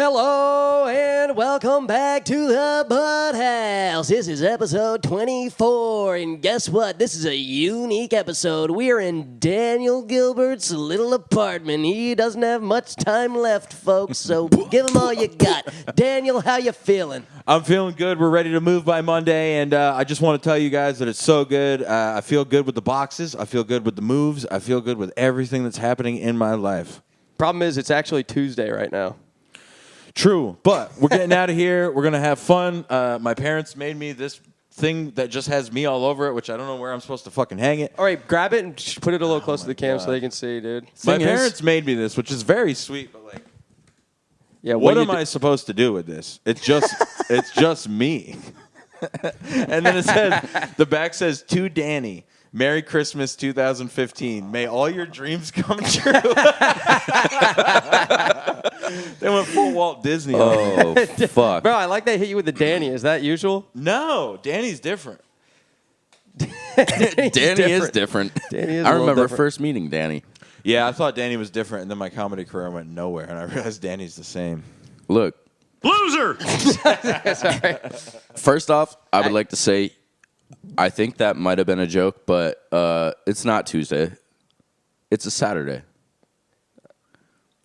Hello and welcome back to the Butt House. This is episode 24, and guess what? This is a unique episode. We are in Daniel Gilbert's little apartment. He doesn't have much time left, folks, so give him all you got. Daniel, how you feeling? I'm feeling good. We're ready to move by Monday, and I just want to tell you guys that it's so good. I feel good with the boxes. I feel good with the moves. I feel good with everything that's happening in my life. Problem is, it's actually Tuesday right now. True, but we're getting out of here. We're going to have fun. My parents made me this thing that just has me all over it, which I don't know where I'm supposed to fucking hang it. All right, grab it and put it a little close to the cam so they can see, dude. My parents made me this, which is very sweet, but like, yeah, what am I supposed to do with this? It's just me. And then it says, the back says, to Danny, Merry Christmas 2015. May all your dreams come true. They went full Walt Disney. Oh, fuck. Bro, I like they hit you with the Danny. Is that usual? No, Danny's different. Danny is different. Danny is I a little remember different. first meeting Danny. Yeah, I thought Danny was different, and then my comedy career went nowhere, and I realized Danny's the same. Look. Loser! Sorry. First off, I would like to say, I think that might have been a joke, but it's not Tuesday. It's a Saturday.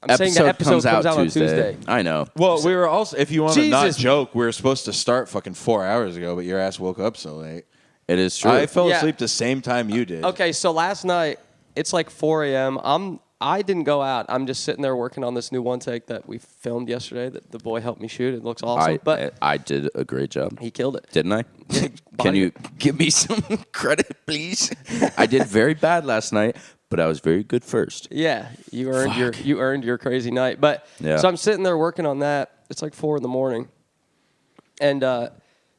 I'm saying the episode comes out on Tuesday. I know. Well, we were also, if you want to not Jesus. joke, we were supposed to start fucking 4 hours ago, but your ass woke up so late. It is true. I fell Yeah. asleep the same time you did. Okay, so last night, it's like 4 a.m. I didn't go out. I'm just sitting there working on this new one take that we filmed yesterday that the boy helped me shoot. It looks awesome. But I did a great job. he killed it. Didn't I? Can Body- you give me some credit, please? I did very bad last night, but I was very good first. Yeah, you earned your crazy night. But Yeah. so I'm sitting there working on that. It's like 4 a.m. And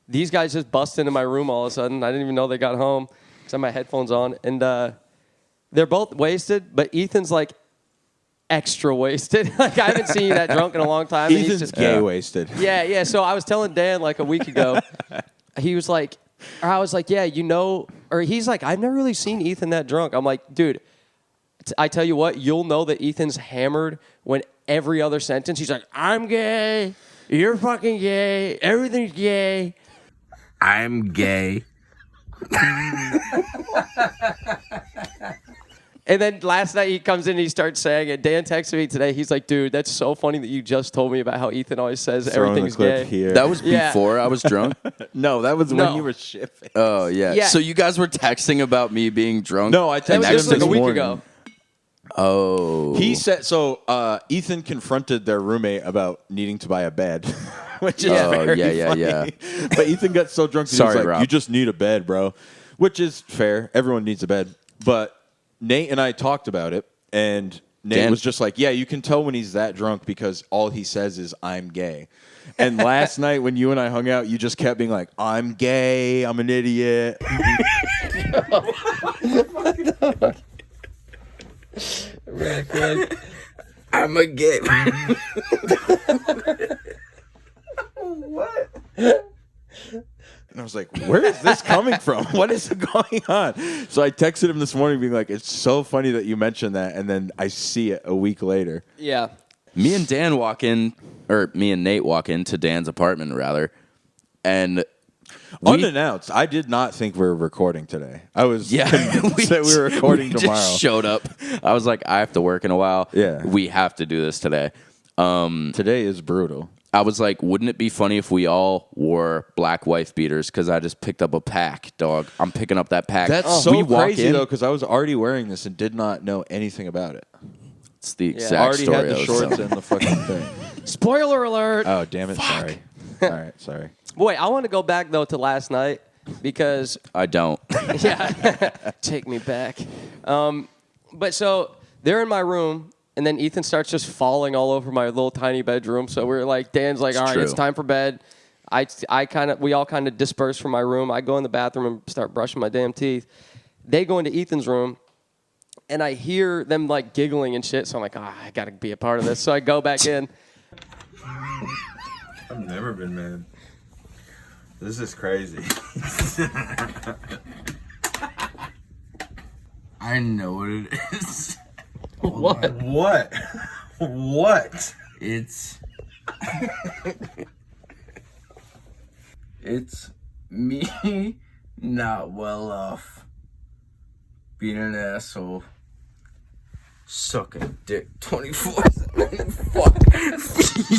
these guys just bust into my room all of a sudden. I didn't even know they got home because I had my headphones on. And they're both wasted, but Ethan's like extra wasted. Like I haven't seen you that drunk in a long time. And he's Ethan's just gay wasted. Yeah. So I was telling Dan like a week ago, he was like, or I was like, yeah, you know, or he's like, I've never really seen Ethan that drunk. I'm like, dude, I tell you what, you'll know that Ethan's hammered when every other sentence he's like, I'm gay, you're fucking gay, everything's gay. I'm gay. And then last night he comes in and he starts saying it. Dan texted me today. He's like, dude, that's so funny that you just told me about how Ethan always says Throwing everything's the clip gay. here. That was Yeah. before I was drunk? No, that was No. when you were shit-faced. Oh, yeah. Yeah. So you guys were texting about me being drunk? No, I That was texted just him like this a week morning. ago. Oh. He said, so Ethan confronted their roommate about needing to buy a bed, which is Yeah. very yeah. funny. But Ethan got so drunk that he was Sorry, like, Rob. you just need a bed, bro, which is fair. Everyone needs a bed. But Nate and I talked about it, and Nate Dan. was just like, yeah, you can tell when he's that drunk because all he says is, I'm gay. And last night when you and I hung out, you just kept being like, I'm gay, I'm an idiot. I'm a gay. And I was like, where is this coming from? What is going on? So I texted him this morning being like, it's so funny that you mentioned that. And then I see it a week later. Yeah. Me and Nate walk into Dan's apartment, rather, and Unannounced. I did not think we were recording today. I was convinced that we were recording we tomorrow. Just showed up. I was like, I have to work in a while. Yeah. We have to do this today. Today is brutal. I was like, wouldn't it be funny if we all wore black wife beaters? Because I just picked up a pack, dog. I'm picking up that pack. That's We so walk crazy, in, though, because I was already wearing this and did not know anything about it. It's the Yeah. exact Already story. had the I was shorts telling. and the fucking thing. Spoiler alert. Oh, damn it. Sorry. All right. Sorry. Boy, I want to go back, though, to last night because, I don't. yeah, take me back. But so they're in my room, and then Ethan starts just falling all over my little tiny bedroom. So we're like, Dan's like, all right, true. it's time for bed. We all kind of disperse from my room. I go in the bathroom and start brushing my damn teeth. They go into Ethan's room, and I hear them like giggling and shit. So I'm like, I got to be a part of this. So I go back in. I've never been mad. This is crazy. I know what it is. What? What? What? It's It's me not well off. Being an asshole. Sucking dick 24/7. Fuck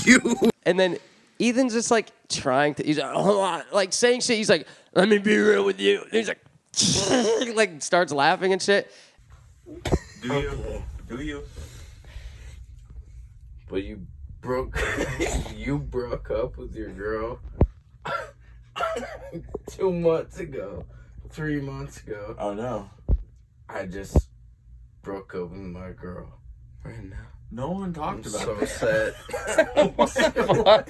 you. And then Ethan's just like trying to, he's like, hold on, like saying shit. He's like, let me be real with you. And he's like starts laughing and shit. Do you? Do you? But you broke up with your girl 2 months ago, 3 months ago. Oh no. I just broke up with my girl right now. No one talked I'm about so it. sad. What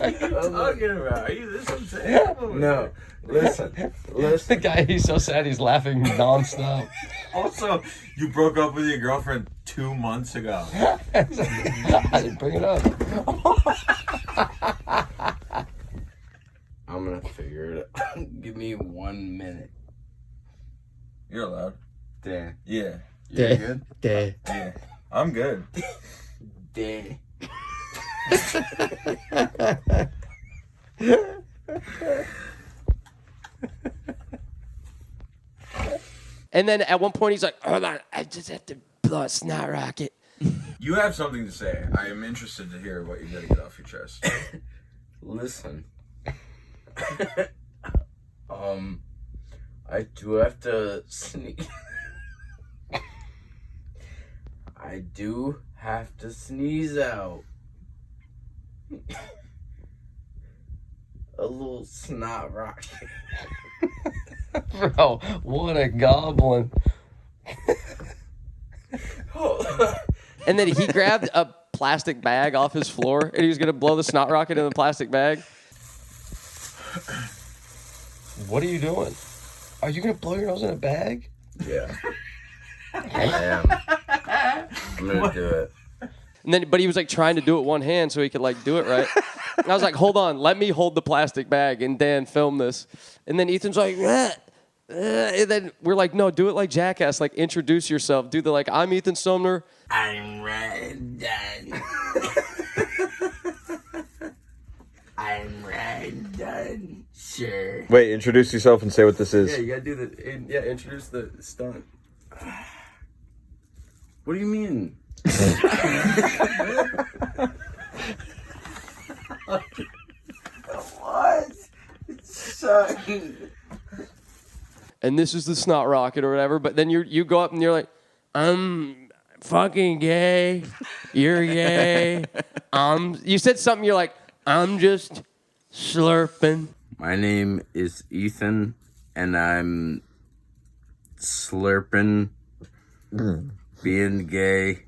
are you talking about? Are you this upset? No, listen. The guy, he's so sad, he's laughing nonstop. Also, you broke up with your girlfriend 2 months ago. I didn't bring it up. I'm gonna figure it out. Give me 1 minute. You're allowed. Dan. Yeah. You good? Yeah. I'm good. Dan. And then at one point he's like, hold on, I just have to blow a snot rocket. You have something to say. I am interested to hear what you got to get off your chest. Listen. I do have to sneeze. I do have to sneeze out. A little snot rocket. Bro, what a goblin. And then he grabbed a plastic bag off his floor and he was going to blow the snot rocket in the plastic bag. What are you doing? Are you going to blow your nose in a bag? Yeah. I am. I'm gonna do it. And then, but he was like trying to do it one hand so he could like do it right. And I was like, hold on, let me hold the plastic bag and Dan film this. And then Ethan's like, and then we're like, no, do it like Jackass, like introduce yourself. Do the like, I'm Ethan Sumner. I'm red done. I'm red done. Sure. Wait, introduce yourself and say what this is. Yeah, you gotta do the. Introduce the stunt. What do you mean? What? Son. And this is the snot rocket or whatever. But then you go up and you're like, I'm fucking gay. You're gay. You said something. You're like, I'm just slurping. My name is Ethan, and I'm slurping, being gay,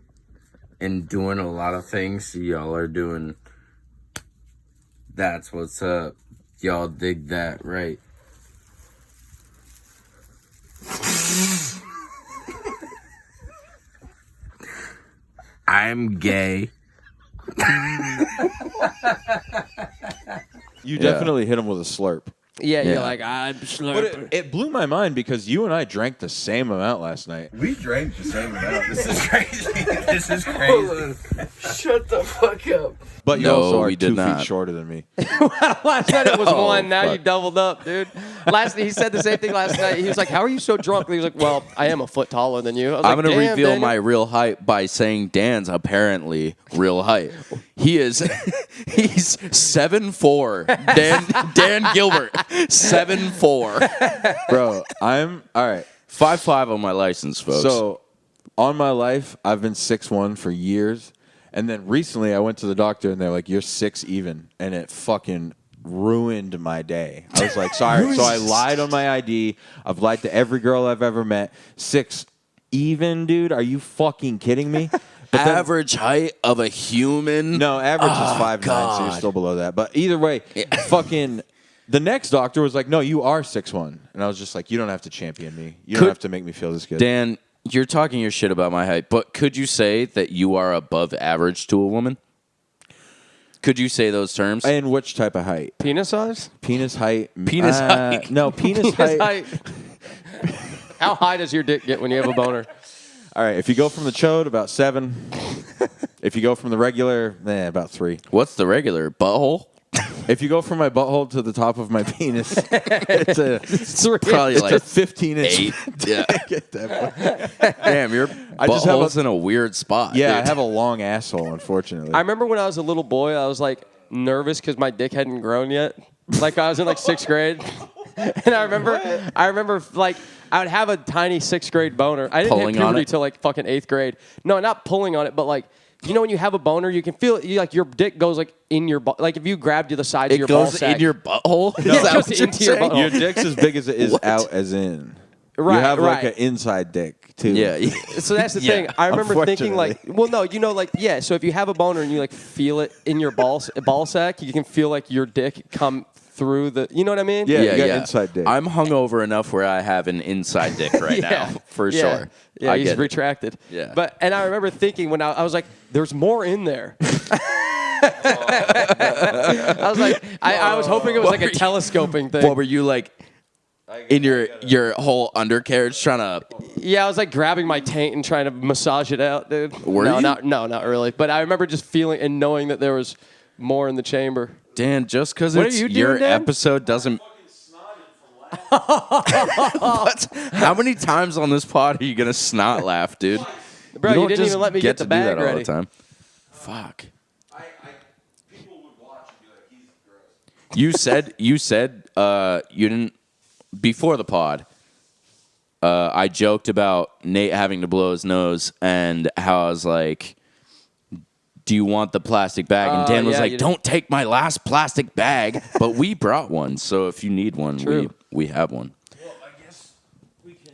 and doing a lot of things y'all are doing. That's what's up. Y'all dig that, right? I'm gay. You definitely hit him with a slurp. Yeah, you're like, I'm slurping. But it blew my mind because you and I drank the same amount last night. We drank the same amount. This is crazy. This is crazy. Shut the fuck up. But you No, also are we did 2 not. feet shorter than me. Last night it was Oh, one. Now fuck. you doubled up, dude. He said the same thing last night. He was like, how are you so drunk? And he was like, well, I am a foot taller than you. I was I'm like, going to "Damn, reveal Daniel." my real height by saying Dan's apparently real height. He's 7'4". Dan Gilbert, 7'4". Bro, I'm all right. 5'5" on my license, folks. So, on my life, I've been 6'1" for years. And then recently I went to the doctor and they're like, you're 6 even. And it fucking ruined my day. I was like, sorry. So I lied on my ID. I've lied to every girl I've ever met. 6 even, dude? Are you fucking kidding me? But then- average height of a human? No, average is 5'9", so you're God. still below that. But either way, fucking the next doctor was like, no, you are 6'1". And I was just like, you don't have to champion me. You don't have to make me feel this good. Dan, you're talking your shit about my height, but could you say that you are above average to a woman? Could you say those terms? And which type of height? Penis size? Penis height. Penis height. No, penis height. How high does your dick get when you have a boner? All right, if you go from the chode, about 7. If you go from the regular, about 3. What's the regular butthole? If you go from my butthole to the top of my penis, it's Probably a like 15-inch. 8. Yeah. Get that point. Damn, your I just have butthole's in a weird spot. Yeah, dude. I have a long asshole, unfortunately. I remember when I was a little boy, I was like nervous because my dick hadn't grown yet. Like I was in like 6th grade, and I remember like I would have a tiny 6th grade boner. I didn't Pulling hit on puberty it? till like fucking 8th grade. No, not pulling on it, but like. You know when you have a boner, you can feel it. Like your dick goes like in your like if you grabbed to the sides of It your ball goes sack. in your butthole? No, Is that it goes what you're into your saying? butthole. Your dick's as big as it is What? out as in. Right, you have like right. an inside dick too. Yeah. So that's the thing. I remember thinking like, well, no, like, yeah. So if you have a boner and you like feel it in your ball sack, you can feel like your dick come through the. You know what I mean? Yeah, you got inside dick. I'm hungover enough where I have an inside dick right now, for sure. Yeah, I he's get it. retracted. Yeah. And I remember thinking when I was like, there's more in there. I was like, I was hoping it was like a telescoping thing. What were you like in your whole undercarriage trying to? Yeah, I was like grabbing my taint and trying to massage it out, dude. Were no, you? not really. But I remember just feeling and knowing that there was more in the chamber. Dan, just because What are it's you your doing, Dan? episode doesn't. What? How many times on this pod are you gonna snot laugh, dude? Bro, you don't didn't just even let me get the to bag do that all ready. the time. Fuck. People would watch and be like, he's gross. You said you didn't before the pod. I joked about Nate having to blow his nose and how I was like, "Do you want the plastic bag?" And Dan was yeah, like, you "Don't take my last plastic bag." But we brought one, so if you need one, True. we have one. Well, I guess we can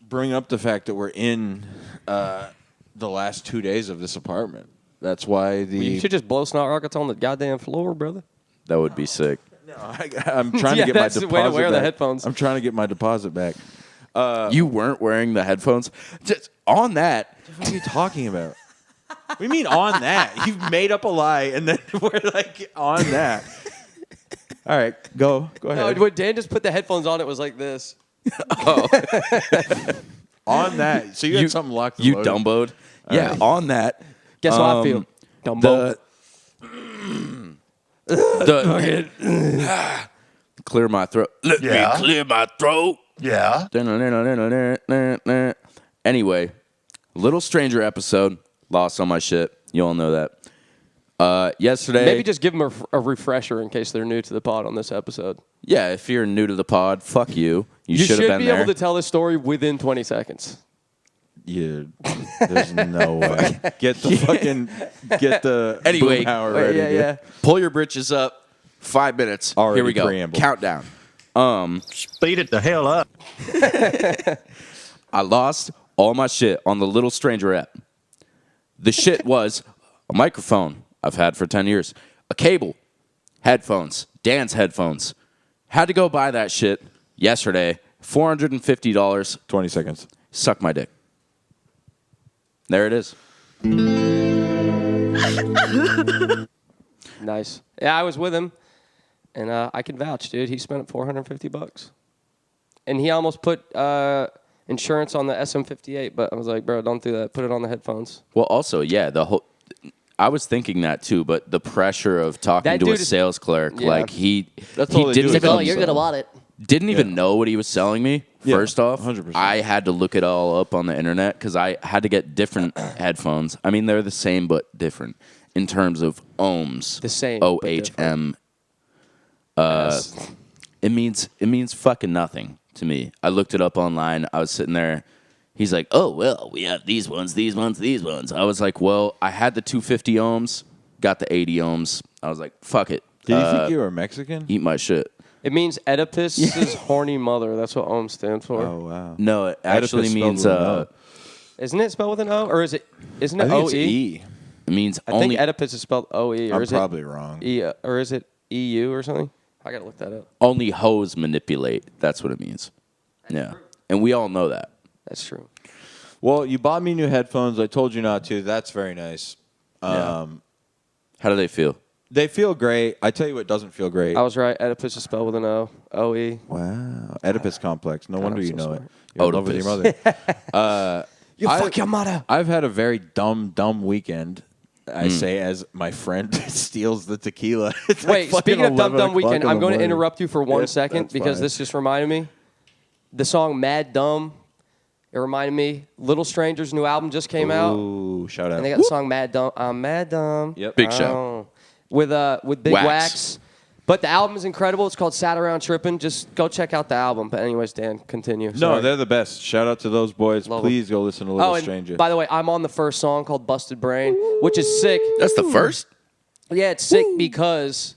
bring up the fact that we're in the last 2 days of this apartment. That's why You should just blow snot rockets on the goddamn floor, brother. That would be sick. I'm trying Yeah, to get my that's the deposit way to wear the back. headphones. I'm trying to get my deposit back. You weren't wearing the headphones. Just on that. What are you talking about? What do you mean on that? You've made up a lie, and then we're like on that. All right, go No, ahead. when Dan just put the headphones on, it was like this. On that. So you had something locked and You loaded. Dumboed. Yeah, right. on that. Guess how I feel? Dumbo. The clear my throat. Let me clear my throat. Yeah. Anyway, Little Stranger episode. Lost on my shit. You all know that. Yesterday. Maybe just give them a refresher in case they're new to the pod on this episode. Yeah, if you're new to the pod, fuck you. You should have should been be there. able to tell this story within 20 seconds. There's no way. Get the Anyway, boomhauer ready. yeah. Pull your britches up. 5 minutes. Already Here we go. preamble. Countdown. Speed it the hell up. I lost all my shit on the Little Stranger app. The shit was a microphone I've had for 10 years, a cable, headphones, Dan's headphones. Had to go buy that shit yesterday, $450. 20 seconds. Suck my dick. There it is. Nice. Yeah, I was with him, and I can vouch, dude. He spent $450, and he almost put insurance on the SM58. But I was like, bro, don't do that. Put it on the headphones. Well, also, yeah, I was thinking that too, but the pressure of talking That to a dude is- sales clerk, Yeah. like That's he all they didn't do is even, tell you. want it. didn't even know what he was selling me. Yeah, First off, 100%. I had to look it all up on the internet because I had to get different headphones. I mean, they're the same but different in terms of ohms. The same, but OHM. Yes. It means fucking nothing to me. I looked it up online. I was sitting there. He's like, "Oh well, we have these ones, these ones, these ones." I was like, "Well, I had the 250 ohms, got the 80 ohms." I was like, "Fuck it." Did you think you were Mexican? Eat my shit. It means Oedipus's horny mother. That's what OM stands for. Oh, wow. No, it actually Oedipus means spelled with an O. Isn't it spelled with an O, or isn't I it think OE? it's E. it means I only think Oedipus is spelled OE, or I'm is probably wrong. it E, or is it EU or something? I gotta look that up. only hoes manipulate. That's what it means. Yeah, and we all know that. That's true. Well, you bought me new headphones. I told you not to. That's very nice. Yeah. How do they feel? They feel great. I tell you what doesn't feel great. I was right. Oedipus is spelled with an O. OE. Wow. Oedipus complex. No wonder I'm you so know sorry. it. You're in love with your Oedipus. mother. You fuck your mother. I've had a very dumb weekend. I say as my friend steals the tequila. It's Wait, like speaking of dumb 11 weekend, o'clock I'm in the going to morning. interrupt you for 1 second that's because fine. this just reminded me. The song Mad Dumb, it reminded me. Little Stranger's new album just came out. Ooh, shout out. And they got the song Mad Dumb. I'm Mad Dumb. Yep. Big Show. Oh. With Big Wax. But the album is incredible. It's called Sat Around Trippin'. Just go check out the album. But anyways, Dan, continue. No, Sorry. they're the best. Shout out to those boys. Love Please go listen to Little and Stranger. by the way, I'm on the first song called Busted Brain, which is sick. That's the first? Yeah, it's sick because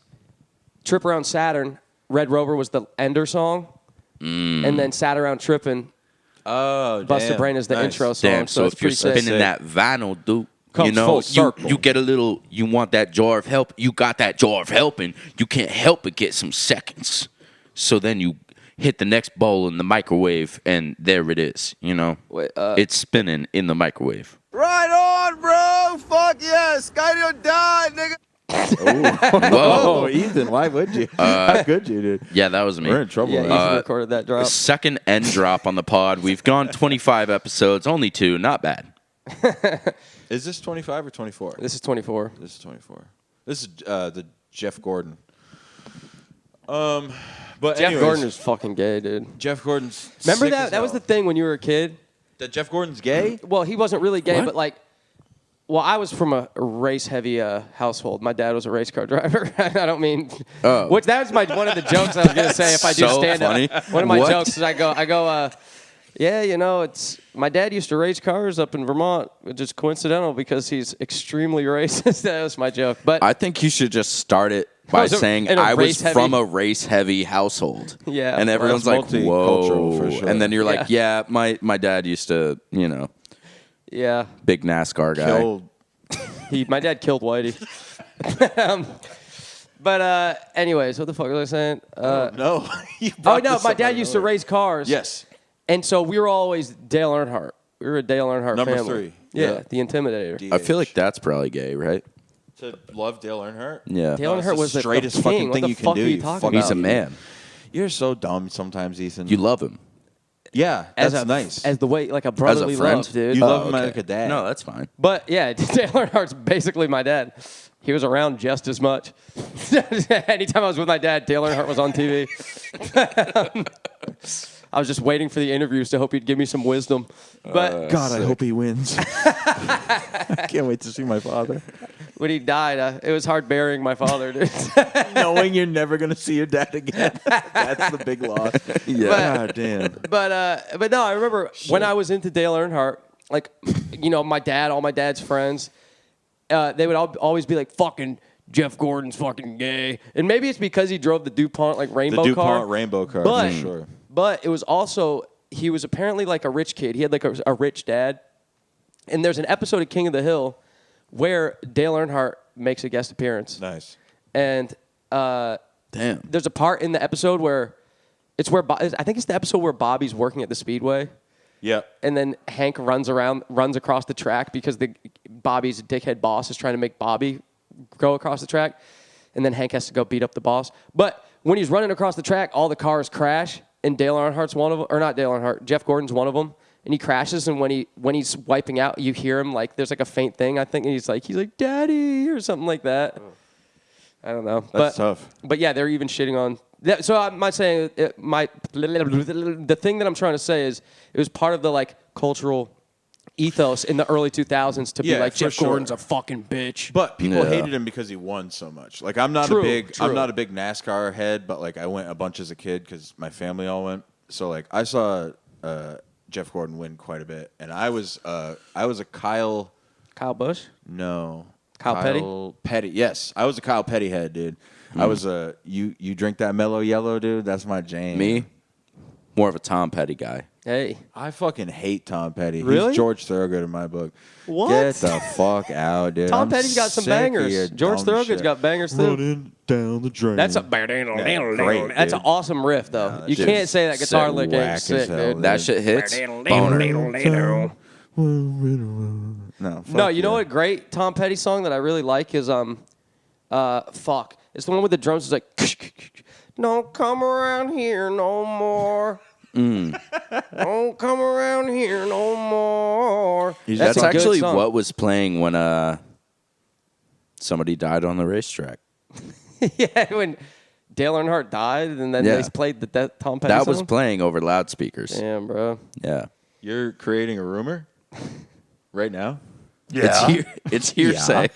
Trip Around Saturn, Red Rover was the ender song. And then Sat Around Trippin', oh, Busted damn. Brain is the Nice. intro song. Damn, so it's if you're pretty sick. spinning that vinyl, dude, Comes you know, full circle. you get a little, you want that jar of help, you got that jar of help, and you can't help but get some seconds. So then you hit the next bowl in the microwave, and there it is, you know? Wait, it's spinning in the microwave. Right on, bro. Fuck yeah. Sky don't die, nigga. Oh, Whoa. Ethan, why would you? How could you, dude? Yeah, that was me. We're in trouble. Yeah, man. Ethan recorded that drop. Second end drop on the pod. We've gone 25 episodes, only 2, not bad. Is this 25 or 24? This is 24. This is 24. This is the Jeff Gordon. But Jeff anyways, Gordon is fucking gay, dude. Jeff Gordon's. Remember sick that? as That was the hell. thing when you were a kid. That Jeff Gordon's gay. Well, he wasn't really gay, What? but like, well, I was from a race-heavy household. My dad was a race car driver. I don't mean, which that was one of the jokes I was gonna say if I do So stand funny. up. One of my What? jokes is I go, yeah, you know, it's my dad used to race cars up in Vermont, which is coincidental because he's extremely racist. That was my joke, but I think you should just start it by Was it saying in a I was race-heavy- from a race-heavy household. Yeah. And everyone's Well, like, that's whoa. multicultural for sure. And then you're like, yeah, my dad used to, you know, yeah, big NASCAR guy. Killed. my dad killed Whitey. But anyways, what the fuck was I saying? No. You Oh brought no, this my up dad out of used to nowhere. race cars. Yes. And so we were always Dale Earnhardt. We were a Dale Earnhardt Number family. 3. Yeah, Yeah. the Intimidator. I feel like that's probably gay, right? To love Dale Earnhardt. Yeah. Dale it's Earnhardt the was the straightest king. fucking What thing the you can fuck do. are you You talking fucking- He's a about? man. You're so dumb sometimes, Ethan. You love him. Yeah, As that's a, nice. As the way, like a brotherly friend? love, dude. You love him okay. like a dad. No, that's fine. But yeah, Dale Earnhardt's basically my dad. He was around just as much. Anytime I was with my dad, Dale Earnhardt was on TV. I was just waiting for the interviews to hope he'd give me some wisdom. But God, I hope he wins. I can't wait to see my father. when he died, it was hard burying my father, dude. Knowing you're never gonna see your dad again. That's the big loss. Yeah. God damn. But no, I remember when I was into Dale Earnhardt, like, you know, my dad, all my dad's friends, they would always be like, fucking Jeff Gordon's fucking gay. And maybe it's because he drove the DuPont, like, rainbow The car. DuPont rainbow car, But, for sure. but it was also, he was apparently like a rich kid. He had like a rich dad. And there's an episode of King of the Hill where Dale Earnhardt makes a guest appearance. Nice. And Damn. there's a part in the episode where I think it's the episode where Bobby's working at the Speedway. Yep. And then Hank runs across the track because Bobby's dickhead boss is trying to make Bobby go across the track. And then Hank has to go beat up the boss. But when he's running across the track, all the cars crash. And Dale Earnhardt's one of them. Or not Dale Earnhardt. Jeff Gordon's one of them. And he crashes. And when he's wiping out, you hear him like, there's like a faint thing, I think. And he's like, Daddy, or something like that. I don't know. That's tough. But yeah, they're even shitting on. So I'm not saying the thing that I'm trying to say is it was part of the like cultural ethos in the early 2000s to be Yeah, like for Jeff sure. Gordon's a fucking bitch. But people Yeah. hated him because he won so much. Like I'm not True, a big true. NASCAR head, but like I went a bunch as a kid because my family all went. So like I saw Jeff Gordon win quite a bit, and I was a Kyle. Kyle Busch. No. Kyle Petty? Petty, yes. I was a Kyle Petty head, dude. I was you drink that mellow yellow, dude. That's my jam. Me? More of a Tom Petty guy. Hey, I fucking hate Tom Petty. Really? He's George Thorogood in my book. What? Get the fuck out, dude. Tom I'm Petty's got some sick of bangers. your George dumb Thorogood's shit. got bangers too. Running down the drain. That's a great, that's an dude. awesome riff though. You dude, can't say that guitar sick, lick whack ain't as sick, hell, dude. That shit hits. Boner. No, fuck No, you know yeah. what great Tom Petty song that I really like is fuck. It's the one with the drums. It's like don't come around here no more. Don't come around here no more. That's a good actually song. what was playing when somebody died on the racetrack. Yeah, when Dale Earnhardt died, and then Yeah. they played the Tom Petty That was song? playing over loudspeakers. Damn, bro. Yeah. You're creating a rumor right now? It's hearsay.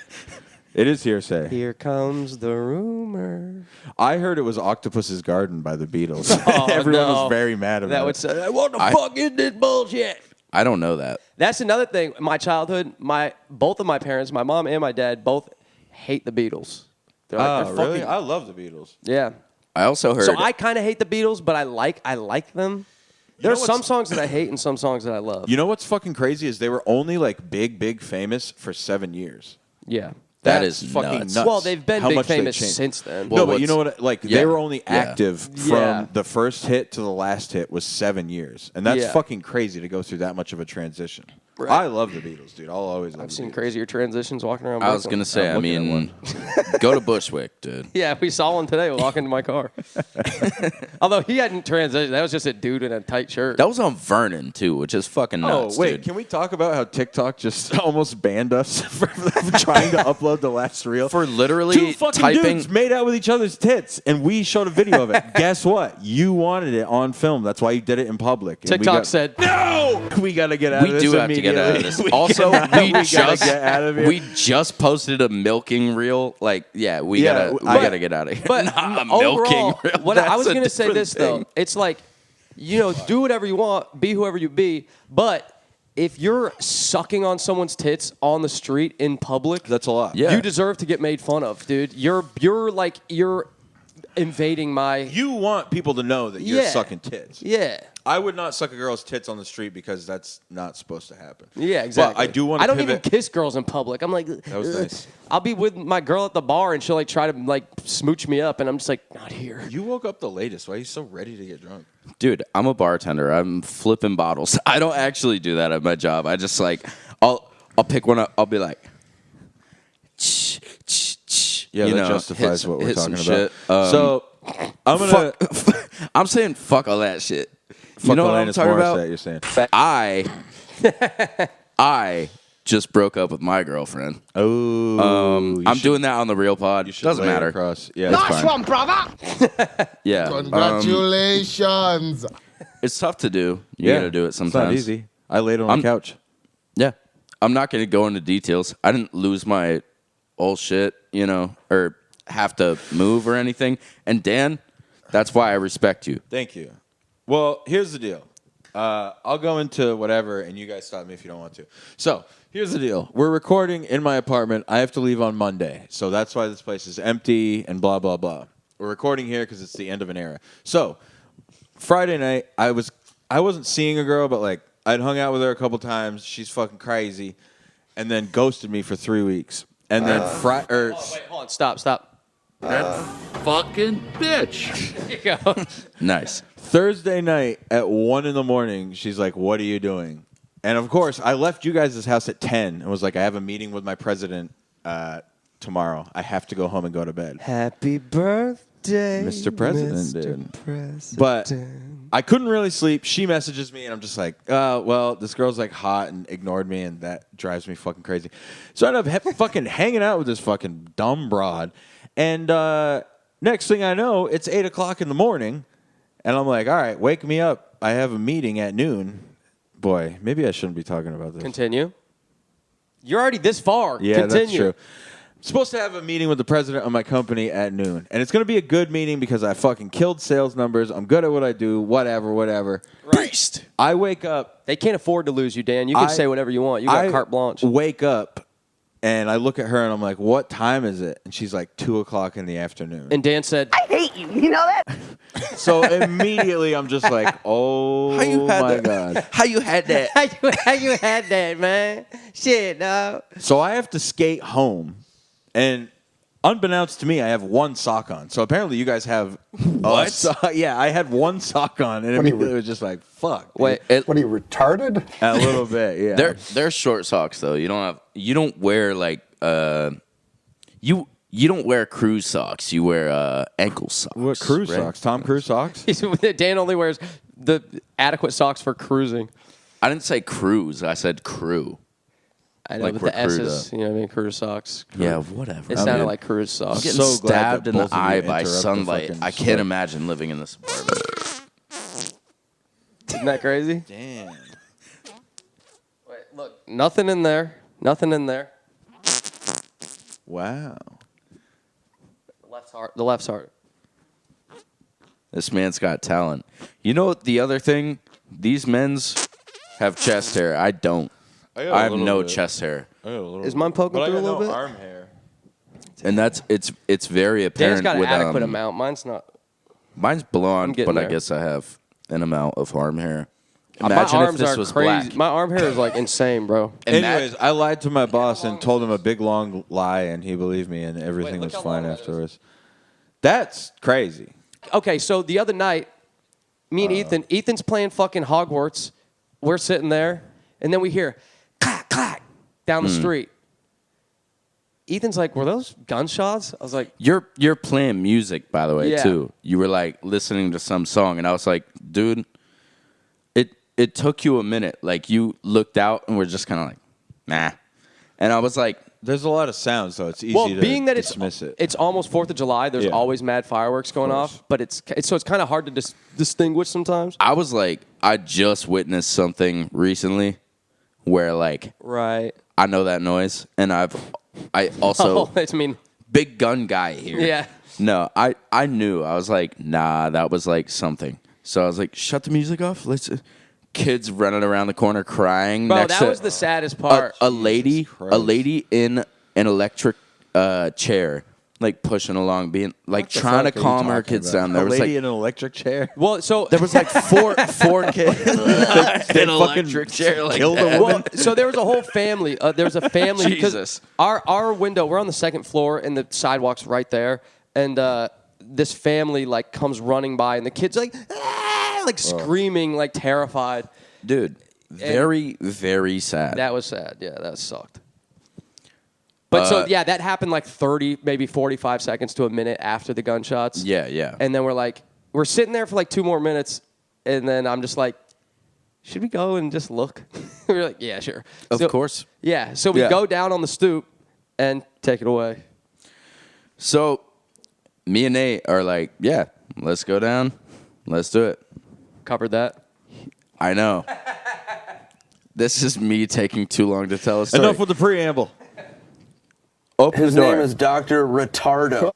It is hearsay. Here comes the rumor. I heard it was Octopus's Garden by the Beatles. Oh, Everyone no. was very mad about That it. would say, what the fuck is this bullshit? I don't know that. That's another thing. My childhood, both of my parents, my mom and my dad, both hate the Beatles. They're like, Oh, they're really? fucking- I love the Beatles. Yeah. I also heard. So I kind of hate the Beatles, but I like them. There's know some what's- songs that I hate and some songs that I love. You know what's fucking crazy is they were only like big famous for 7 years. Yeah. That That's is fucking nuts. nuts. Well, they've been How big much they famous changed. since then. Well, No, but you know what? Like Yeah. they were only Yeah. active from Yeah. the first hit to the last hit was 7 years, and that's Yeah. fucking crazy to go through that much of a transition. Right. I love the Beatles, dude. I'll always love I've the seen Beatles. crazier transitions walking around. I was Brooklyn. gonna say. I I'm looking mean, go to Bushwick, dude. Yeah, we saw one today walking to my car. Although he hadn't transitioned. That was just a dude in a tight shirt. That was on Vernon too, which is fucking nuts. Oh wait, dude. can we talk about how TikTok just almost banned us for trying to upload the last reel? For literally Two fucking typing. dudes made out with each other's tits, and we showed a video of it. Guess what? You wanted it on film. That's why you did it in public. And TikTok said, "No, we gotta get out We of this. do have to get out of immediately." this. Also, we gotta just get out of here. we just posted a milking reel. Like, yeah, we Yeah, gotta get out of here. but Not a overall, milking reel. what I That's was a going to say different this though, thing. it's like, do whatever you want, be whoever you be, but if you're sucking on someone's tits on the street in public, That's a lot. Yeah. you deserve to get made fun of, dude. You're invading my You want people to know that you're Yeah. sucking tits. yeah. I would not suck a girl's tits on the street because that's not supposed to happen. Yeah, exactly. But I do want to I don't pivot. even kiss girls in public. I'm like, that was nice. I'll be with my girl at the bar and she'll like try to like smooch me up, and I'm just like, not here. You woke up the latest. Why are you so ready to get drunk? Dude, I'm a bartender. I'm flipping bottles. I don't actually do that at my job. I just like I'll pick one up. I'll be like, Yeah, you that know, justifies hit what we're hit some talking about. shit. So I'm gonna I'm saying fuck all that shit. fuck You know what I'm Alanis talking Morissette, about? You're saying. I just broke up with my girlfriend. Oh, I'm doing that on the real pod. You should Doesn't lay it matter. across. Yeah, that's fine. Yeah, Congratulations. it's tough to do. You gotta do it sometimes. It's not easy. I laid on I'm- the couch. Yeah, I'm not gonna go into details. I didn't lose my old shit, or have to move or anything. And Dan, that's why I respect you. Thank you. Well, here's the deal. I'll go into whatever, and you guys stop me if you don't want to. So here's the deal. We're recording in my apartment. I have to leave on Monday, so that's why this place is empty and blah blah blah. We're recording here because it's the end of an era. So Friday night, I wasn't seeing a girl, but like I'd hung out with her a couple times. She's fucking crazy, and then ghosted me for 3 weeks. And then Wait, hold on, stop. Fucking bitch. There you go. Nice. Thursday night at 1 a.m, she's like, "What are you doing?" And of course, I left you guys' house at 10 and was like, "I have a meeting with my president tomorrow. I have to go home and go to bed." Happy birthday, Mr. President, dude. But I couldn't really sleep. She messages me, and I'm just like, well, this girl's like hot and ignored me, and that drives me fucking crazy. So I end up fucking hanging out with this fucking dumb broad. And next thing I know, it's 8 o'clock in the morning, and I'm like, all right, wake me up. I have a meeting at noon. Boy, maybe I shouldn't be talking about this. Continue. You're already this far. Yeah, Continue. that's true. I'm supposed to have a meeting with the president of my company at noon. And it's going to be a good meeting because I fucking killed sales numbers. I'm good at what I do. Whatever. Beast. I wake up. They can't afford to lose you, Dan. You can say whatever you want. You got carte blanche. Wake up and I look at her and I'm like, what time is it? And she's like 2 o'clock in the afternoon. And Dan said, I hate you. You know that? So immediately I'm just like, oh my God. How you had that? how you had that, man? Shit, dog. So I have to skate home. And unbeknownst to me, I have one sock on. So apparently you guys have What? Yeah, I had one sock on, and immediately it was just like, fuck. dude. Wait, What are you, retarded? A little bit, yeah. They're short socks though. You don't wear like you don't wear cruise socks. You wear ankle socks. What cruise right? socks? Tom Cruise socks? Dan only wears the adequate socks for cruising. I didn't say cruise. I said crew. I know, Like with we're the S's, crewed you know what I mean? Cruise socks. Yeah, whatever. It sounded like cruise socks. Getting so glad stabbed that in the both of you eye by interrupt the sunlight. fucking I story. can't imagine living in this apartment. Isn't that crazy? Damn. Wait, look. Nothing in there. Nothing in there. Wow. The left's hard. This man's got talent. You know the other thing? These men's have chest hair. I don't. I have no chest hair. Is mine poking through a little bit? Arm hair. And it's very apparent. Dan's got an with, adequate amount. Mine's not. Mine's I'm blonde, getting but I there. guess I have an amount of arm hair. My Imagine if arms this are was crazy. black. My arm hair is like insane, bro. Anyways, I lied to my boss and told him a big long lie, and he believed me, and everything look was how fine long that is. afterwards. That's crazy. Okay, so the other night, me and Ethan's playing fucking Hogwarts. We're sitting there, and then we hear clack, clack down the street. Ethan's like, were those gunshots? I was like, You're playing music, by the way, Yeah. too. You were like listening to some song, and I was like, dude, it took you a minute. Like you looked out and were just kind of like, nah. And I was like, There's a lot of sounds, so it's easy well, to being that dismiss it. it's almost 4th of July, there's Yeah. always mad fireworks going course. off, but it's kind of hard to distinguish sometimes. I was like, I just witnessed something recently where like Right. I know that noise, and I also I mean, big gun guy here. yeah. No, I knew. I was like, nah, that was like something. So I was like, shut the music off. Let's. Kids running around the corner crying. Bro, next that to was the saddest part. a lady Christ. in an electric chair, like pushing along, being like trying to fuck are you calm her talking kids about? down. There a was lady like in an electric chair. Well, so there was like four kids They in an electric chair like killed that. a woman. Well, so there was a whole family. There was a family. 'cause Jesus. Our window, we're on the 2nd floor, and the sidewalk's right there. And this family like comes running by, and the kids like screaming, like terrified. Dude, very very sad. That was sad. Yeah, that sucked. But so yeah, that happened like 30, maybe 45 seconds to a minute after the gunshots. yeah. And then we're sitting there for like 2 more minutes, and then I'm just like, should we go and just look? We're like, yeah, sure. Of course. Yeah. So we Yeah. go down on the stoop and take it away. So me and Nate are like, yeah, let's go down. Let's do it. Covered that. I know. This is me taking too long to tell a story. Enough with the preamble. Open His the door. name is Dr. Retardo.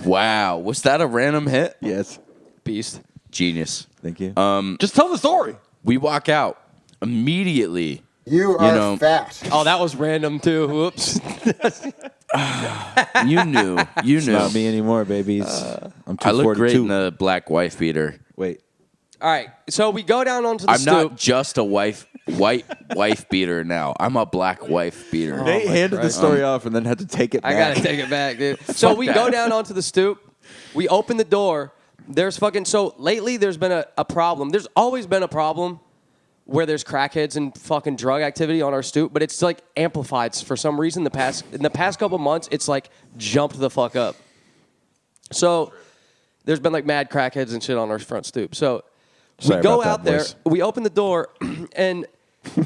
Wow, was that a random hit? Yes. Beast. Genius. Thank you. Just tell the story. We walk out immediately. You are know- fat. Oh, that was random too. Whoops. You knew. You It's knew. not me anymore, babies. I'm 242. I look great in the black wife beater. Wait. All right. So we go down onto the I'm stoop. not just a white wife beater now. I'm a black wife beater. Nate handed the story off and then had to take it back. I gotta take it back, dude. So we go down onto the stoop. We open the door. There's fucking. So lately, there's been a problem. There's always been a problem where there's crackheads and fucking drug activity on our stoop, but it's like amplified for some reason. In the past couple months, it's like jumped the fuck up. So there's been like mad crackheads and shit on our front stoop. So Sorry we go about out that, there. boys. We open the door, and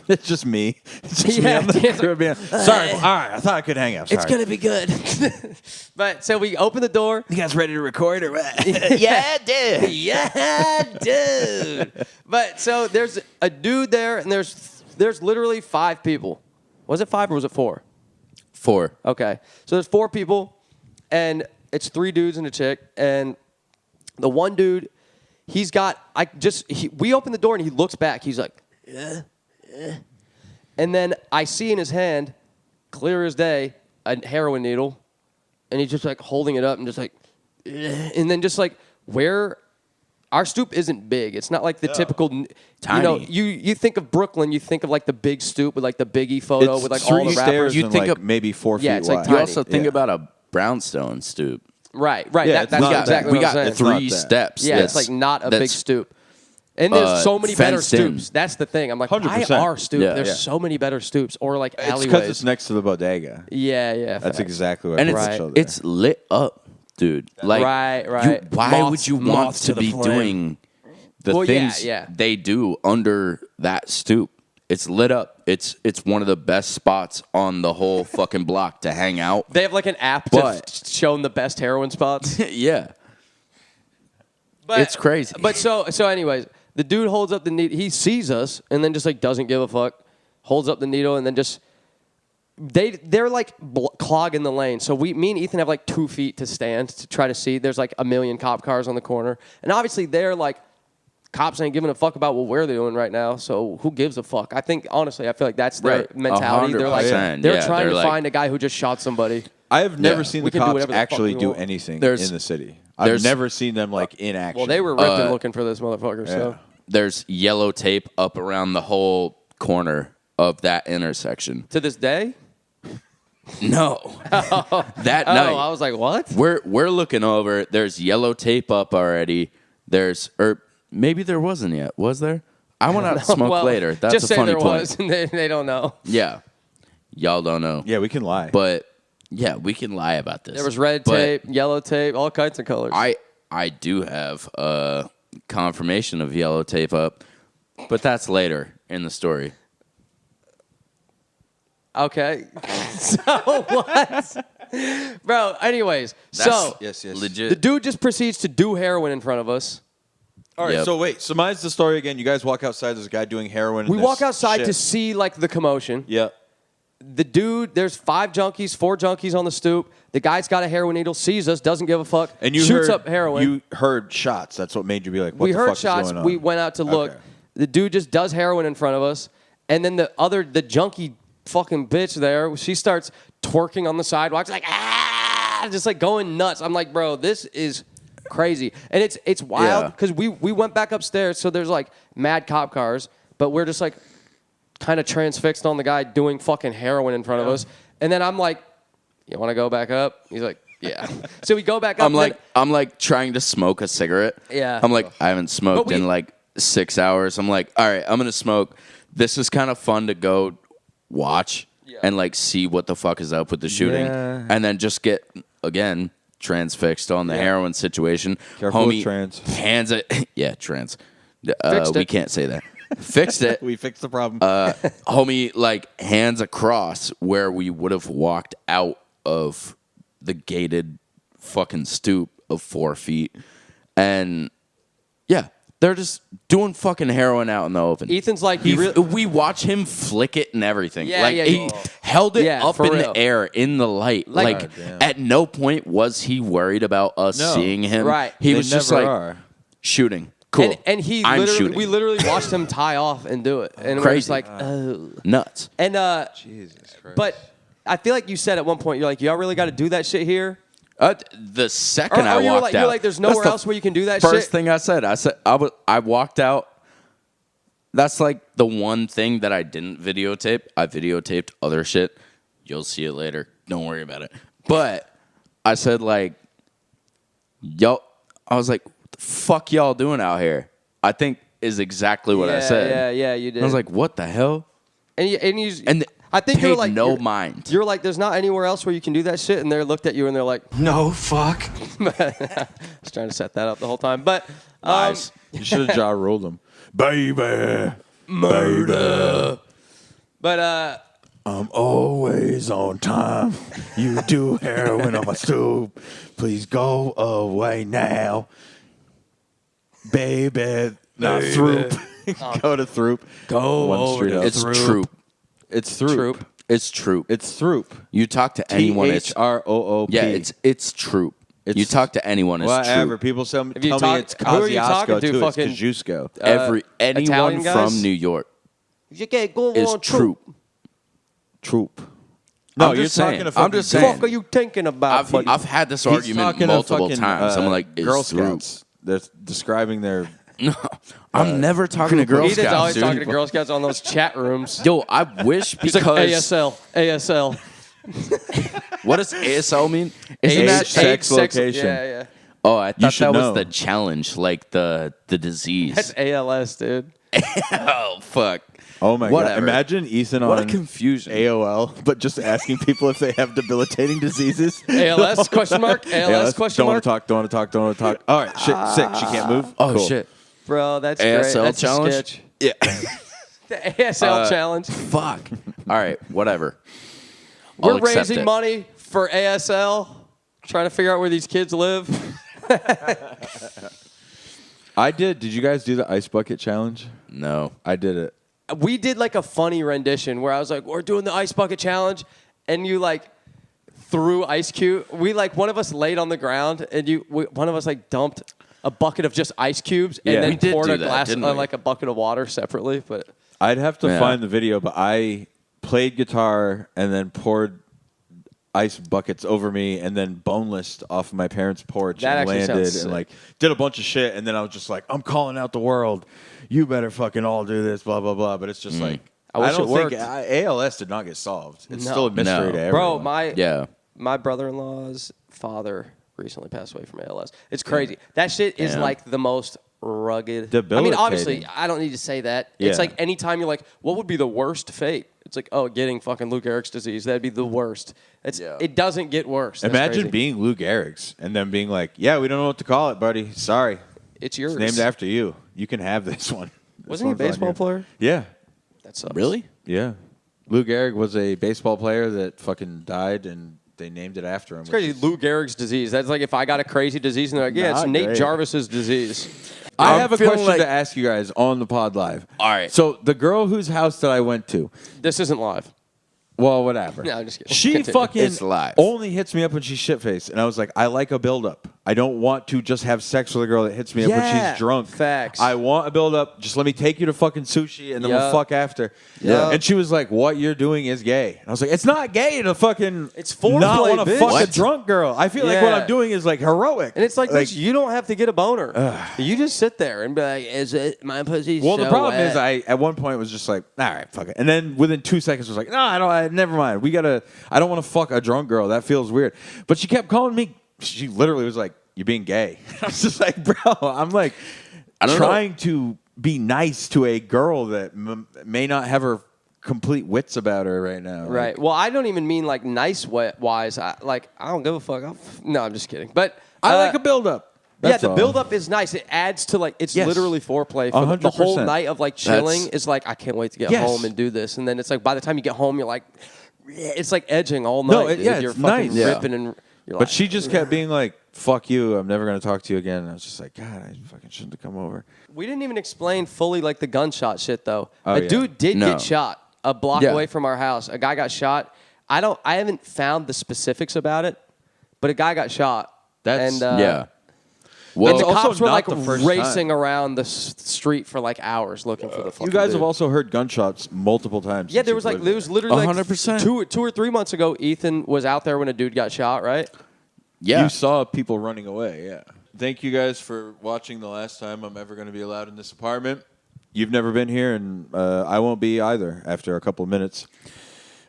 It's just me. It's just Yeah, me. I'm the yeah. Caribbean. Sorry. All right. I thought I could hang out. Sorry. it's gonna be good. But so we open the door. You guys ready to record or what? Yeah, dude. Yeah, dude. But so there's a dude there, and there's literally 5 people. Was it 5 or was it 4? 4. Okay. So there's 4 people, and it's 3 dudes and a chick. And the one dude, he's got, we open the door, and he looks back. He's like, yeah. And then I see in his hand, clear as day, a heroin needle. And he's just like holding it up and just like, and then just like where our stoop isn't big. It's not like the typical, Tiny. you know, you think of Brooklyn, you think of like the big stoop with like the Biggie photo It's with like 3 all the stairs rappers. You and think like of- maybe 4 Yeah, feet it's like wide. tiny. You also think Yeah. about a brownstone stoop. Right. Yeah, That's it's not that. exactly we what I'm got saying. It's not 3 that. steps. Yeah, it's that's- like not a big that's- stoop. And there's so many better fenced in. stoops. That's the thing. I'm like, why 100%. are stoops? Yeah. There's Yeah. so many better stoops or like It's because alleyways. it's next to the bodega. Yeah. That's facts. exactly what And I it's Right. showed there. it's lit up, dude. Like Right. why Moths- would you want moths to the be flame. doing the Well, yeah, things yeah. they do under that stoop. It's lit up. It's one of the best spots on the whole fucking block to hang out. They have like an app But- to show them the best heroin spots. Yeah. But, It's crazy. But so anyways, the dude holds up the needle. He sees us and then just like doesn't give a fuck. Holds up the needle and then just they're like clogging the lane. So me and Ethan have like 2 feet to stand to try to see. There's like a million cop cars on the corner, and obviously they're like. Cops ain't giving a fuck about what we're doing right now, so who gives a fuck? I think, honestly, I feel like that's their Right. mentality. They're like, 100%. they're Yeah, trying they're to like- find a guy who just shot somebody. I have never Yeah. seen We the can do cops whatever the fuck actually we do want. anything There's- in the city. I've there's- never seen them like in action. Well, they were ripped and looking for this motherfucker, so. There's yellow tape up around the whole corner of that intersection. To this day? No. That Oh, night. I was like, what? We're looking over. There's yellow tape up already. Or maybe there wasn't yet. Was there? I went out to smoke Well, later. That's just a say funny there point. was, and they don't know. Yeah. Y'all don't know. Yeah, we can lie. But yeah, we can lie about this. There was red But tape, yellow tape, all kinds of colors. I do have confirmation of yellow tape up, but that's later in the story. Okay. So what? Bro, anyways, so yes. Legit. the dude just proceeds to do heroin in front of us. All right, Yep. so wait, surmise the story again. You guys walk outside. There's a guy doing heroin. We and walk there's outside shit. to see like the commotion. Yeah. The dude, there's 4 junkies on the stoop. The guy's got a heroin needle, sees us, doesn't give a fuck, And you shoots heard, up heroin. You heard shots. That's what made you be like, what We the heard fuck shots. is going on? We went out to look. Okay. The dude just does heroin in front of us, and then the junkie fucking bitch there, she starts twerking on the sidewalk, like just like going nuts. I'm like, bro, this is crazy, and it's wild Yeah. because we went back upstairs, so there's like mad cop cars, but we're just like kind of transfixed on the guy doing fucking heroin in front of us, and then I'm like, you want to go back up? He's like, yeah. So we go back up. I'm like trying to smoke a cigarette. Yeah. I'm like, I haven't smoked But we- in like 6 hours. I'm like, all right, I'm gonna smoke. This is kind of fun to go watch and like see what the fuck is up with the shooting, Yeah. and then just get again transfixed on the heroin situation. Careful with Homie trans. hands it. Yeah, trans. Fixed We it. can't say that. Fixed it. We fixed the problem. Homie like hands across where we would have walked out of the gated fucking stoop of 4 feet, and yeah, they're just doing fucking heroin out in the open. Ethan's like, we watch him flick it and everything. Yeah, like yeah, he yeah. held it Yeah, up for in real. the air in the light. Like- Like Oh, damn. at no point was he worried about us No. seeing him. Right. He They was just never like are. shooting. Cool. and he I'm literally, shooting. we literally watched him tie off and do it, and we're just Crazy. like, oh. Nuts. And Jesus Christ. but I feel like you said at one point, you're like, y'all really got to do that shit here. The second I you were walked like, out, you're like, there's that's nowhere the else where you can do that First shit. thing I said I walked out. That's like the one thing that I didn't videotape. I videotaped other shit. You'll see it later. Don't worry about it. But I said like, y'all. I was like, what the fuck y'all doing out here? I think is exactly what I said. Yeah, you did. And I was like, what the hell? and you, And I think paid you're like, no you're- mind. You're like, there's not anywhere else where you can do that shit, and they looked at you and they're like, No, fuck. I was trying to set that up the whole time, but Lies. You should have Ja ruled him. Baby. Murder. but I'm always on time. You do heroin on my stoop. Please go away now. Baby. Not Throop. Go to Throop. Go One street over up. to It's Throop. troop. It's Throop. Troop. It's troop. It's Throop. You talk to anyone. It's Throop. yeah. It's troop. You talk to anyone. It's Whatever. troop. People tell me If you talk- it's who are you talking Kosciuszko to? too. Fucking- It's Kosciuszko. Anyone Italian guys? from New York You can't go is on troop. Troop. No, I'm you're just talking saying. to I'm fucking just What the saying. fuck are you thinking about? buddy? I've had this He's argument talking to multiple fucking, times. I'm like, it's Girl troop. Scouts. They're describing their. No, I'm never talking to Girl Ethan's Scouts, always dude. talking to Girl Scouts on those chat rooms. Yo, I wish He's like, because ASL. what does ASL mean? Isn't Age, that sex, location. Yeah. Oh, I thought should that know. was the challenge, like the disease. That's ALS, dude. Oh fuck. Oh my Whatever. god! Imagine Ethan What on a confusion. AOL, but just asking people if they have debilitating diseases. ALS question mark? ALS question Don't want mark? to talk. Don't want to talk. Don't want to talk. All right, shit, sick. She can't move. Oh Cool. shit. Bro, that's ASL great. That's challenge? A sketch. Yeah. The ASL challenge. Fuck. All right, whatever. We're I'll accept raising it. money for ASL, trying to figure out where these kids live. I did. Did you guys do the ice bucket challenge? No. I did it. We did like a funny rendition where I was like, we're doing the ice bucket challenge, and you like threw ice cube. We like one of us laid on the ground, and one of us like dumped a bucket of just ice cubes, and Yeah. then We did poured do a that, glass didn't on we? like a bucket of water separately. But I'd have to Yeah. find the video, but I played guitar and then poured ice buckets over me and then boneless off of my parents' porch That and actually landed sounds and sick. like did a bunch of shit, and then I was just like, I'm calling out the world. You better fucking all do this, blah blah blah. But it's just like I wish don't it think worked. ALS did not get solved. It's No. still a mystery No. to everyone. bro, my Yeah. my brother-in-law's father recently passed away from ALS. It's crazy. That shit is Damn. like the most rugged. I mean, Debilitating. obviously, I don't need to say that. It's Yeah. like anytime you're like, what would be the worst fate? It's like, oh, getting fucking Lou Gehrig's disease. That'd be the worst. It doesn't get worse. That's Imagine crazy. being Lou Gehrig's and then being like, yeah, we don't know what to call it, buddy. Sorry. It's yours. It's named after you. You can have this one. This Wasn't he a one's on baseball you. player? Yeah. That sucks. Really? Yeah. Lou Gehrig was a baseball player that fucking died, and they named it after him. It's crazy. Lou Gehrig's disease. That's like if I got a crazy disease and they're like, yeah, it's Not Nate great. Jarvis's disease. I I'm have a feeling question like- to ask you guys on the pod live. All right. So the girl whose house that I went to, This isn't live. well, whatever. No, I'm just kidding. She Continue. fucking It's live. only hits me up when she's shit-faced. And I was like, I like a build-up. I don't want to just have sex with a girl that hits me up when Yeah, she's drunk. facts. I want a build-up. Just let me take you to fucking sushi, and then Yeah. we'll fuck after. Yeah. And she was like, what you're doing is gay. And I was like, it's not gay to fucking It's foreplay, not want to bitch. fuck a What? drunk girl. I feel like what Yeah. I'm doing is like heroic. And it's like, bitch, you don't have to get a boner. You just sit there and be like, is it my pussy? Well, the so problem wet? is, I at one point was just like, all right, fuck it, and then within 2 seconds was like, no, never mind. I don't want to fuck a drunk girl. That feels weird. But she kept calling me. She literally was like, you're being gay. I was just like, bro, I'm like trying to be nice to a girl that may not have her complete wits about her right now. Right. Like, Well, I don't even mean like nice wise. I don't give a fuck. No, I'm just kidding. But I like a build up. Yeah, the build up is nice. It adds to like it's Yes. literally foreplay for the whole 100%. night of like chilling. That's- Is like I can't wait to get Yes. home and do this. And then it's like by the time you get home, you're like, it's like edging all night. No, dude. yeah, you're it's fucking nice. ripping and you're But like, she just kept being like, fuck you. I'm never going to talk to you again. And I was just like, God, I fucking shouldn't have come over. We didn't even explain fully like the gunshot shit though. Oh, A yeah. dude did No. get shot a block Yeah. away from our house. A guy got shot. I haven't found the specifics about it, but a guy got shot. That's- and, Yeah. And Well, the also cops were not like the first racing time. around the street for like hours looking for the fucking You guys dude. have also heard gunshots multiple times. Yeah, since there you've was like lived there was there. literally like 100%. 2 or 3 months ago. Ethan was out there when a dude got shot. Right? yeah. You saw people running away, yeah. Thank you guys for watching the last time I'm ever going to be allowed in this apartment. You've never been here, and I won't be either after a couple of minutes.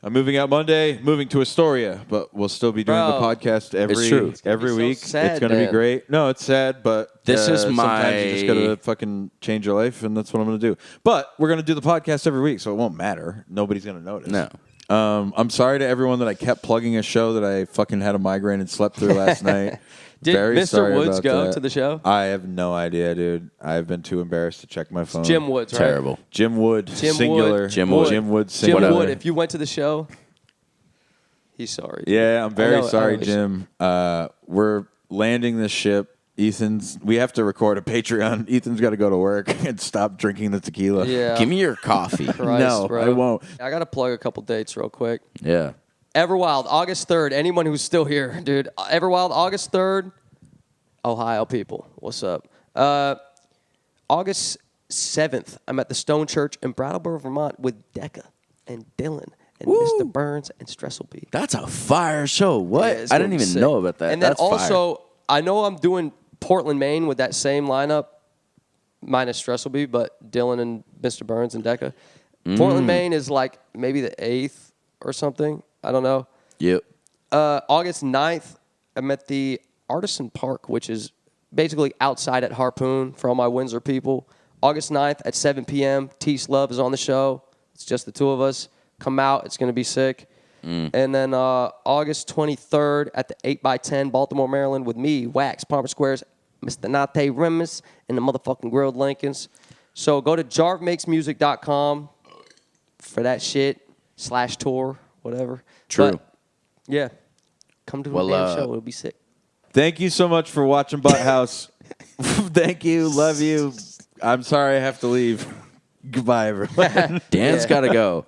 I'm moving out Monday, moving to Astoria, but we'll still be doing Bro, the podcast true. every It's gonna every be so week. sad, It's going to be man. great. No, it's sad, but This is sometimes you just my- got to fucking change your life, and that's what I'm going to do. But we're going to do the podcast every week, so it won't matter. Nobody's going to notice. No. I'm sorry to everyone that I kept plugging a show that I fucking had a migraine and slept through last night. Did Very Mr. sorry Woods about go that. to the show? I have no idea, dude. I've been too embarrassed to check my phone. Jim Woods, right? Terrible. Jim Wood, Jim singular. Wood. Jim Wood. Jim Wood, Jim singular. Wood. If you went to the show, he's sorry. Yeah, I'm very I know sorry, he's- Jim. We're landing this ship. We have to record a Patreon. Ethan's got to go to work and stop drinking the tequila. Yeah. Give me your coffee. Christ, No, bro. I won't. I got to plug a couple dates real quick. Yeah. Everwild, August 3rd. Anyone who's still here, dude. Everwild, August 3rd. Ohio people, what's up? August 7th, I'm at the Stone Church in Brattleboro, Vermont with Decca and Dylan and Mr. Burns and Stresselby. That's a fire show. What? Yeah, it's I gonna didn't be even sick. know about that. And then That's fire. also, I know I'm doing Portland, Maine with that same lineup, minus Stresselby, but Dylan and Mr. Burns and Decca. Portland, Maine is like maybe the 8th or something. I don't know. Yep. August 9th, I'm at the Artisan Park, which is basically outside at Harpoon for all my Windsor people. August 9th at 7 p.m., Tease Love is on the show. It's just the two of us. Come out. It's going to be sick. And then August 23rd at the 8x10, Baltimore, Maryland, with me, Wax, Palmer Squares, Mr. Nate Remus, and the motherfucking Grilled Lincolns. So go to jarvmakesmusic.com for that shit, /tour, whatever. True. But, yeah. Come to the Well, damn show. It'll be sick. Thank you so much for watching Butt House. Thank you. Love you. I'm sorry I have to leave. Goodbye, everyone. Dan's got to go.